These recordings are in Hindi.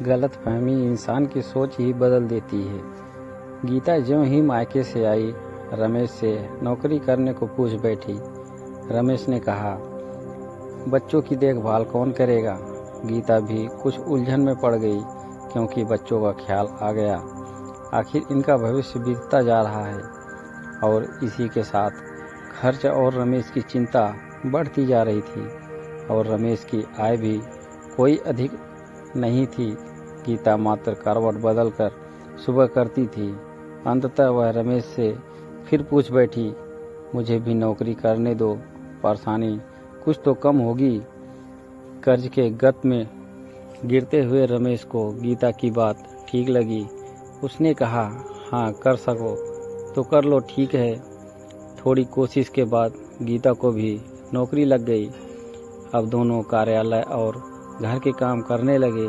गलतफहमी इंसान की सोच ही बदल देती है। गीता ज्यों ही मायके से आई, रमेश से नौकरी करने को पूछ बैठी। रमेश ने कहा, बच्चों की देखभाल कौन करेगा? गीता भी कुछ उलझन में पड़ गई, क्योंकि बच्चों का ख्याल आ गया। आखिर इनका भविष्य बीतता जा रहा है और इसी के साथ खर्च और रमेश की चिंता बढ़ती जा रही थी और रमेश की आय भी कोई अधिक नहीं थी। गीता मात्र करवट बदलकर सुबह करती थी। अंततः वह रमेश से फिर पूछ बैठी, मुझे भी नौकरी करने दो, परेशानी कुछ तो कम होगी। कर्ज के गत में गिरते हुए रमेश को गीता की बात ठीक लगी। उसने कहा, हाँ कर सको तो कर लो, ठीक है। थोड़ी कोशिश के बाद गीता को भी नौकरी लग गई। अब दोनों कार्यालय और घर के काम करने लगे।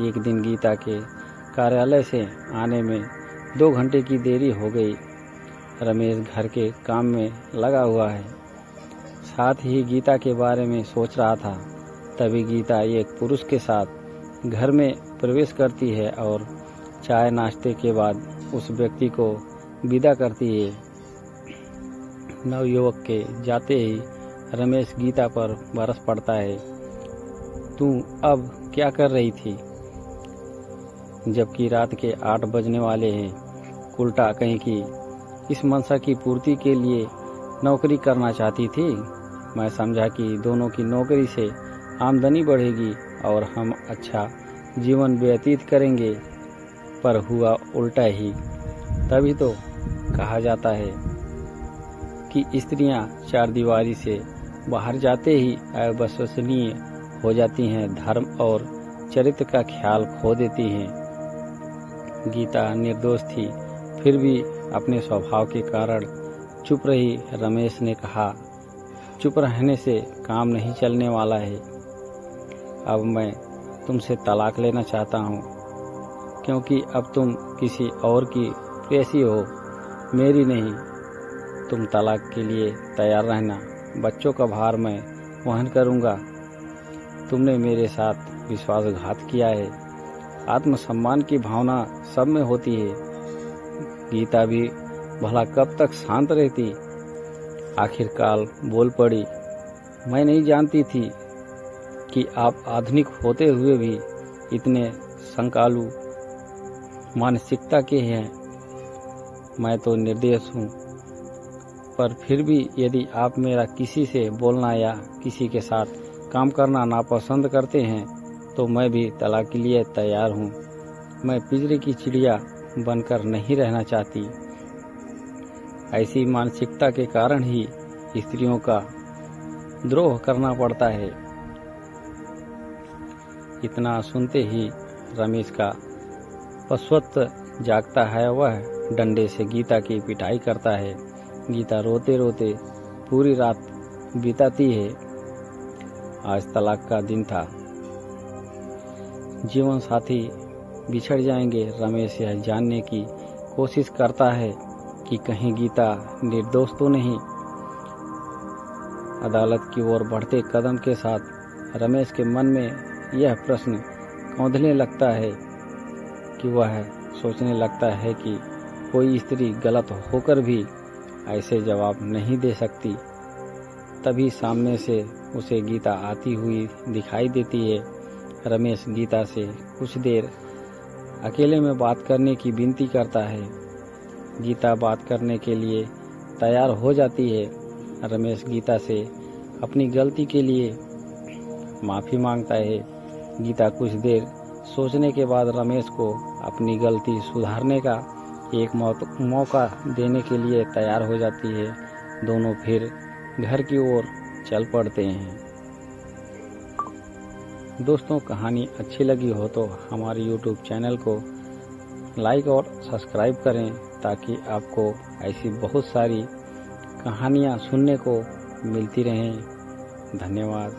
एक दिन गीता के कार्यालय से आने में 2 घंटे की देरी हो गई। रमेश घर के काम में लगा हुआ है, साथ ही गीता के बारे में सोच रहा था। तभी गीता एक पुरुष के साथ घर में प्रवेश करती है और चाय नाश्ते के बाद उस व्यक्ति को विदा करती है। नवयुवक के जाते ही रमेश गीता पर बरस पड़ता है, तू अब क्या कर रही थी? जबकि रात के 8 बजने वाले हैं। उल्टा कहीं की इस मनसा की पूर्ति के लिए नौकरी करना चाहती थी। मैं समझा कि दोनों की नौकरी से आमदनी बढ़ेगी और हम अच्छा जीवन व्यतीत करेंगे, पर हुआ उल्टा ही। तभी तो कहा जाता है कि स्त्रियां चारदीवारी से बाहर जाते ही अविश्वसनीय हो जाती हैं, धर्म और चरित्र का ख्याल खो देती हैं। गीता निर्दोष थी, फिर भी अपने स्वभाव के कारण चुप रही। रमेश ने कहा, चुप रहने से काम नहीं चलने वाला है। अब मैं तुमसे तलाक लेना चाहता हूँ, क्योंकि अब तुम किसी और की प्रेयसी हो, मेरी नहीं। तुम तलाक के लिए तैयार रहना, बच्चों का भार मैं वहन करूँगा। तुमने मेरे साथ विश्वासघात किया है। आत्मसम्मान की भावना सब में होती है। गीता भी भला कब तक शांत रहती? आखिरकार बोल पड़ी, मैं नहीं जानती थी कि आप आधुनिक होते हुए भी इतने संकालू मानसिकता के हैं। मैं तो निर्दोष हूँ, पर फिर भी यदि आप मेरा किसी से बोलना या किसी के साथ काम करना नापसंद करते हैं तो मैं भी तलाक के लिए तैयार हूँ। मैं पिंजरे की चिड़िया बनकर नहीं रहना चाहती। ऐसी मानसिकता के कारण ही स्त्रियों का द्रोह करना पड़ता है। इतना सुनते ही रमेश का पशुत्व जागता है। वह डंडे से गीता की पिटाई करता है। गीता रोते रोते पूरी रात बिताती है। आज तलाक का दिन था। जीवन साथी बिछड़ जाएंगे। रमेश यह जानने की कोशिश करता है कि कहीं गीता निर्दोष तो नहीं। अदालत की ओर बढ़ते कदम के साथ रमेश के मन में यह प्रश्न कौंधने लगता है कि वह सोचने लगता है कि कोई स्त्री गलत होकर भी ऐसे जवाब नहीं दे सकती। तभी सामने से उसे गीता आती हुई दिखाई देती है। रमेश गीता से कुछ देर अकेले में बात करने की विनती करता है। गीता बात करने के लिए तैयार हो जाती है। रमेश गीता से अपनी गलती के लिए माफ़ी मांगता है। गीता कुछ देर सोचने के बाद रमेश को अपनी गलती सुधारने का एक मौका देने के लिए तैयार हो जाती है। दोनों फिर घर की ओर चल पड़ते हैं। दोस्तों, कहानी अच्छी लगी हो तो हमारे YouTube चैनल को लाइक और सब्सक्राइब करें, ताकि आपको ऐसी बहुत सारी कहानियाँ सुनने को मिलती रहें। धन्यवाद।